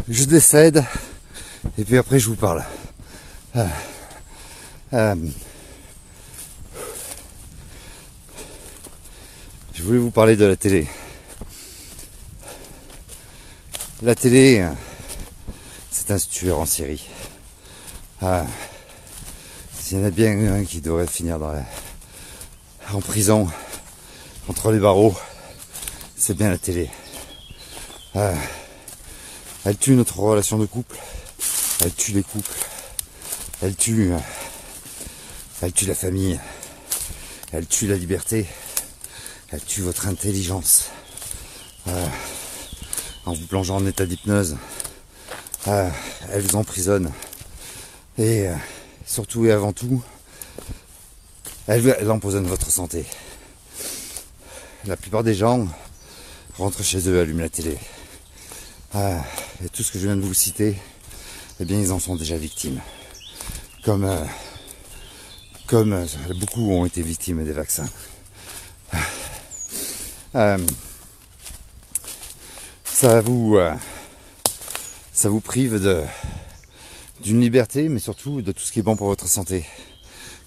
Je décède et puis après je vous parle. Je voulais vous parler de la télé. La télé, c'est un tueur en série. S'il y en a bien un qui devrait finir en prison, entre les barreaux, c'est bien la télé. Elle tue notre relation de couple, elle tue les couples, elle tue la famille, elle tue la liberté, elle tue votre intelligence. En vous plongeant en état d'hypnose, elle vous emprisonne. Et surtout et avant tout, elle empoisonne votre santé. La plupart des gens rentrent chez eux, allument la télé. Et tout ce que je viens de vous citer, eh bien ils en sont déjà victimes. Comme beaucoup ont été victimes des vaccins. Ça vous prive d'une liberté, mais surtout de tout ce qui est bon pour votre santé,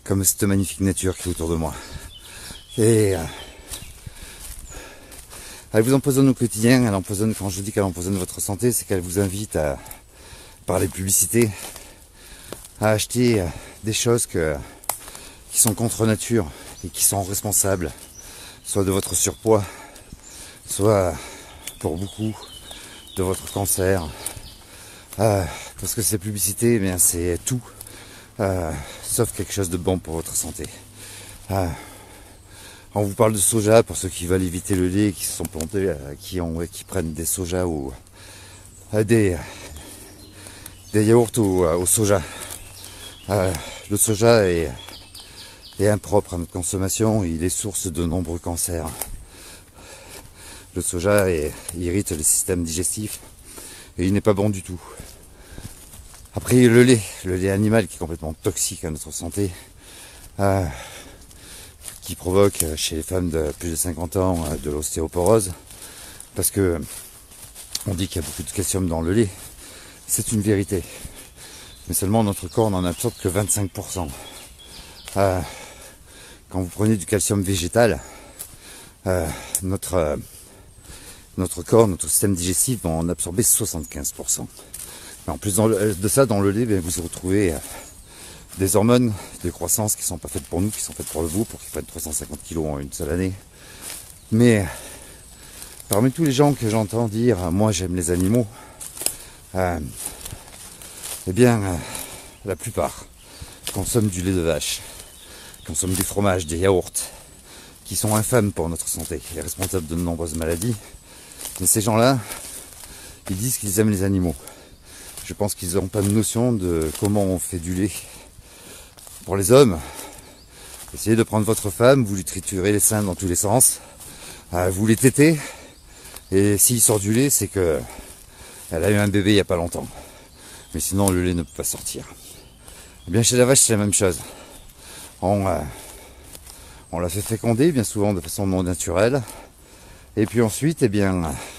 comme cette magnifique nature qui est autour de moi. Et elle vous empoisonne au quotidien, elle empoisonne, quand je dis qu'elle empoisonne votre santé, c'est qu'elle vous invite par les publicités, à acheter des choses qui sont contre nature et qui sont responsables, soit de votre surpoids, soit pour beaucoup de votre cancer. Parce que ces publicités, eh bien, c'est tout, sauf quelque chose de bon pour votre santé. On vous parle de soja pour ceux qui veulent éviter le lait, qui se sont plantés, qui prennent des soja ou des yaourts au soja. Le soja est impropre à notre consommation, il est source de nombreux cancers. Le soja irrite les systèmes digestifs et il n'est pas bon du tout. Après le lait animal qui est complètement toxique à notre santé, qui provoque chez les femmes de plus de 50 ans de l'ostéoporose, parce que on dit qu'il y a beaucoup de calcium dans le lait. C'est une vérité. Mais seulement notre corps n'en absorbe que 25%. Quand vous prenez du calcium végétal, notre corps, notre système digestif va en absorber 75%. Mais en plus de ça, dans le lait, vous retrouvez des hormones de croissance qui sont pas faites pour nous, qui sont faites pour le veau, pour qu'ils prennent 350 kilos en une seule année. Mais parmi tous les gens que j'entends dire « moi j'aime les animaux », la plupart consomment du lait de vache, consomment du fromage, des yaourts, qui sont infâmes pour notre santé et responsables de nombreuses maladies. Mais ces gens-là, ils disent qu'ils aiment les animaux. Je pense qu'ils n'ont pas de notion de comment on fait du lait. Pour les hommes, essayez de prendre votre femme, vous lui triturez les seins dans tous les sens, vous les tétez, et s'il sort du lait, c'est que elle a eu un bébé il n'y a pas longtemps. Mais sinon, le lait ne peut pas sortir. Eh bien, chez la vache, c'est la même chose. On la fait féconder, bien souvent de façon non naturelle, et puis ensuite,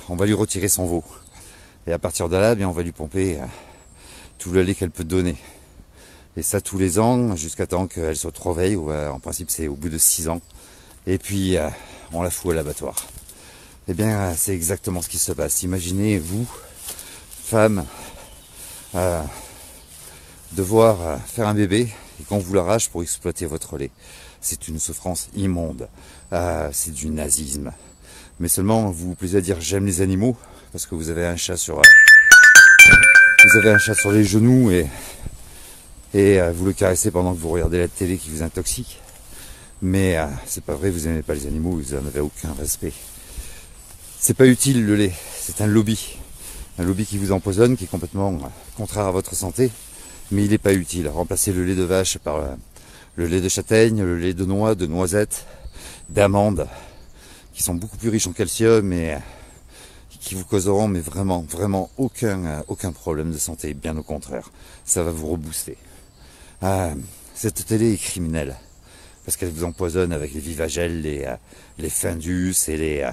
on va lui retirer son veau. Et à partir de là, on va lui pomper tout le lait qu'elle peut donner. Et ça tous les ans, jusqu'à temps qu'elle se réveille, ou en principe c'est au bout de 6 ans. Et puis on la fout à l'abattoir. Eh bien c'est exactement ce qui se passe. Imaginez vous, femme, devoir faire un bébé et qu'on vous l'arrache pour exploiter votre lait. C'est une souffrance immonde. C'est du nazisme. Mais seulement vous vous plaisez à dire j'aime les animaux parce que vous avez un chat sur les genoux et vous le caressez pendant que vous regardez la télé qui vous intoxique. Mais c'est pas vrai, vous n'aimez pas les animaux, vous n'en avez aucun respect. C'est pas utile le lait, c'est un lobby. Un lobby qui vous empoisonne, qui est complètement contraire à votre santé, mais il n'est pas utile. Remplacez le lait de vache par le lait de châtaigne, le lait de noix, de noisettes, d'amandes, qui sont beaucoup plus riches en calcium et qui vous causeront mais vraiment aucun problème de santé, bien au contraire, ça va vous rebooster. Cette télé est criminelle parce qu'elle vous empoisonne avec les Vivagel, les Findus et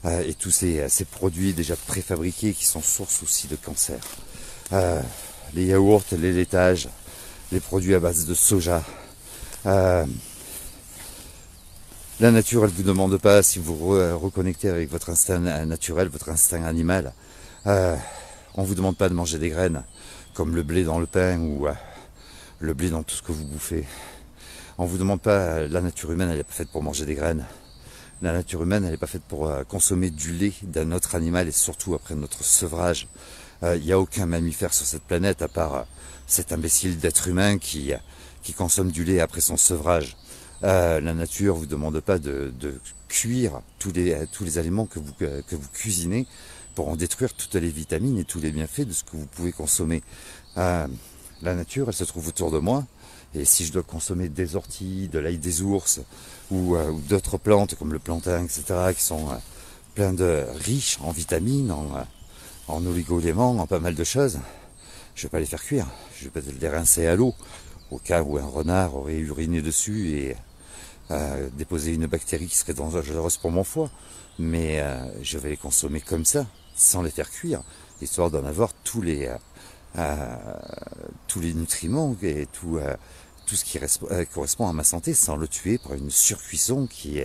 et tous ces produits déjà préfabriqués qui sont source aussi de cancer. Les yaourts, les laitages, les produits à base de soja. La nature, elle ne vous demande pas, si vous reconnectez avec votre instinct naturel, votre instinct animal, on ne vous demande pas de manger des graines, comme le blé dans le pain ou le blé dans tout ce que vous bouffez. On ne vous demande pas, la nature humaine, elle n'est pas faite pour manger des graines. La nature humaine, elle n'est pas faite pour consommer du lait d'un autre animal, et surtout après notre sevrage. Il n'y a aucun mammifère sur cette planète, à part cet imbécile d'être humain qui consomme du lait après son sevrage. La nature ne vous demande pas de cuire tous les aliments que vous cuisinez pour en détruire toutes les vitamines et tous les bienfaits de ce que vous pouvez consommer. La nature, elle se trouve autour de moi, et si je dois consommer des orties, de l'ail des ours ou d'autres plantes comme le plantain, etc., qui sont plein de riches en vitamines, en oligo-éléments, en pas mal de choses, je ne vais pas les faire cuire. Je vais peut-être les rincer à l'eau, au cas où un renard aurait uriné dessus et déposé une bactérie qui serait dangereuse pour mon foie. Mais je vais les consommer comme ça, sans les faire cuire, histoire d'en avoir tous les nutriments et tout ce qui correspond à ma santé, sans le tuer par une surcuisson qui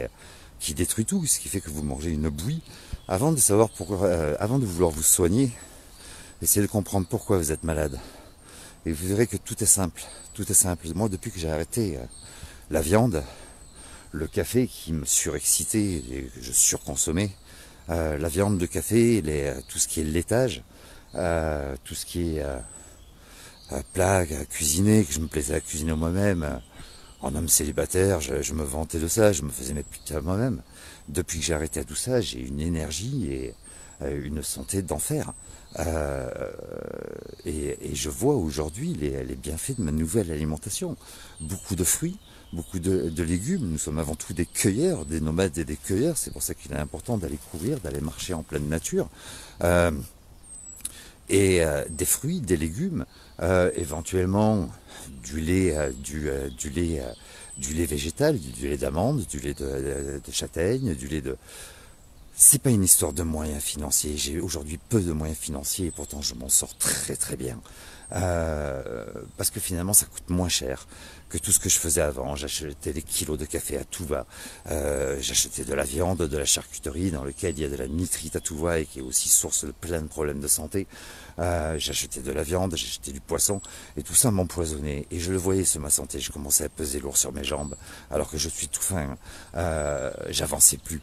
détruit tout, ce qui fait que vous mangez une bouillie. Avant de vouloir vous soigner, essayez de comprendre pourquoi vous êtes malade. Et vous verrez que tout est simple. Tout est simple. Moi, depuis que j'ai arrêté la viande, le café qui me surexcitait et que je surconsommais, la viande, le café, tout ce qui est laitage, tout ce qui est plat cuisiné, que je me plaisais à cuisiner moi-même. En homme célibataire, je me vantais de ça, je me faisais mes putains moi-même. Depuis que j'ai arrêté tout ça, j'ai une énergie et une santé d'enfer. Et je vois aujourd'hui les bienfaits de ma nouvelle alimentation. Beaucoup de fruits, beaucoup de légumes. Nous sommes avant tout des cueilleurs, des nomades et des cueilleurs. C'est pour ça qu'il est important d'aller courir, d'aller marcher en pleine nature. Et des fruits, des légumes, éventuellement du lait végétal, du lait d'amande, du lait de châtaigne, du lait de... C'est pas une histoire de moyens financiers. J'ai aujourd'hui peu de moyens financiers et pourtant je m'en sors très très bien. Parce que finalement ça coûte moins cher que tout ce que je faisais avant. J'achetais des kilos de café à tout va, j'achetais de la viande, de la charcuterie dans lequel il y a de la nitrite à tout va et qui est aussi source de plein de problèmes de santé. J'achetais de la viande, j'achetais du poisson et tout ça m'empoisonnait et je le voyais sur ma santé. Je commençais à peser lourd sur mes jambes alors que je suis tout fin, j'avançais plus.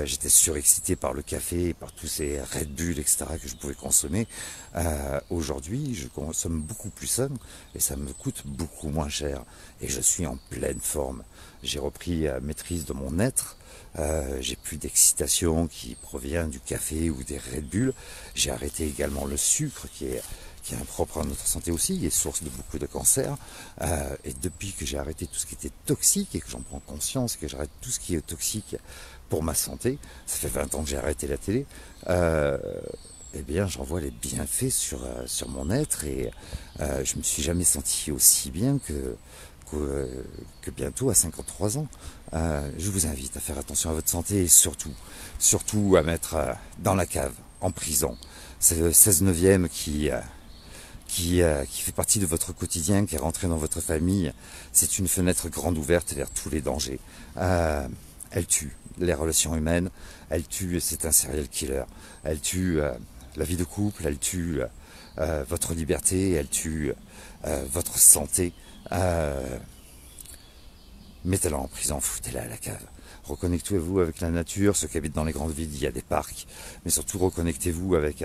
J'étais surexcité par le café, par tous ces Red Bull, etc. que je pouvais consommer. Aujourd'hui, je consomme beaucoup plus sain et ça me coûte beaucoup moins cher. Et je suis en pleine forme. J'ai repris maîtrise de mon être. J'ai plus d'excitation qui provient du café ou des Red Bull. J'ai arrêté également le sucre qui est impropre à notre santé aussi, et source de beaucoup de cancers. Et depuis que j'ai arrêté tout ce qui était toxique et que j'en prends conscience, que j'arrête tout ce qui est toxique pour ma santé, ça fait 20 ans que j'ai arrêté la télé, eh bien j'en vois les bienfaits sur mon être et je me suis jamais senti aussi bien que bientôt à 53 ans. Je vous invite à faire attention à votre santé et surtout à mettre dans la cave, en prison. C'est le 16/9 qui fait partie de votre quotidien, qui est rentré dans votre famille. C'est une fenêtre grande ouverte vers tous les dangers. Elle tue les relations humaines, elle tue, c'est un serial killer, elle tue la vie de couple, elle tue votre liberté, elle tue votre santé. Mettez-la en prison, foutez-la à la cave. Reconnectez-vous avec la nature, ceux qui habitent dans les grandes villes, il y a des parcs. Mais surtout, reconnectez-vous avec,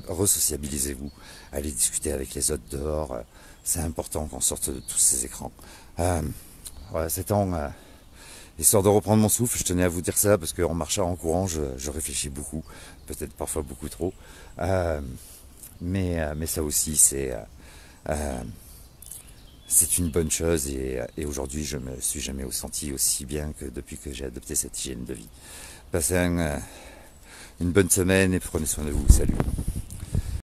resociabilisez-vous. Allez discuter avec les autres dehors. C'est important qu'on sorte de tous ces écrans. Voilà, c'est temps, histoire de reprendre mon souffle, je tenais à vous dire ça, parce qu'en marchant, en courant, je réfléchis beaucoup. Peut-être parfois beaucoup trop. Mais ça aussi, c'est une bonne chose et aujourd'hui je me suis jamais senti aussi bien que depuis que j'ai adopté cette hygiène de vie. Passez une bonne semaine et prenez soin de vous. Salut.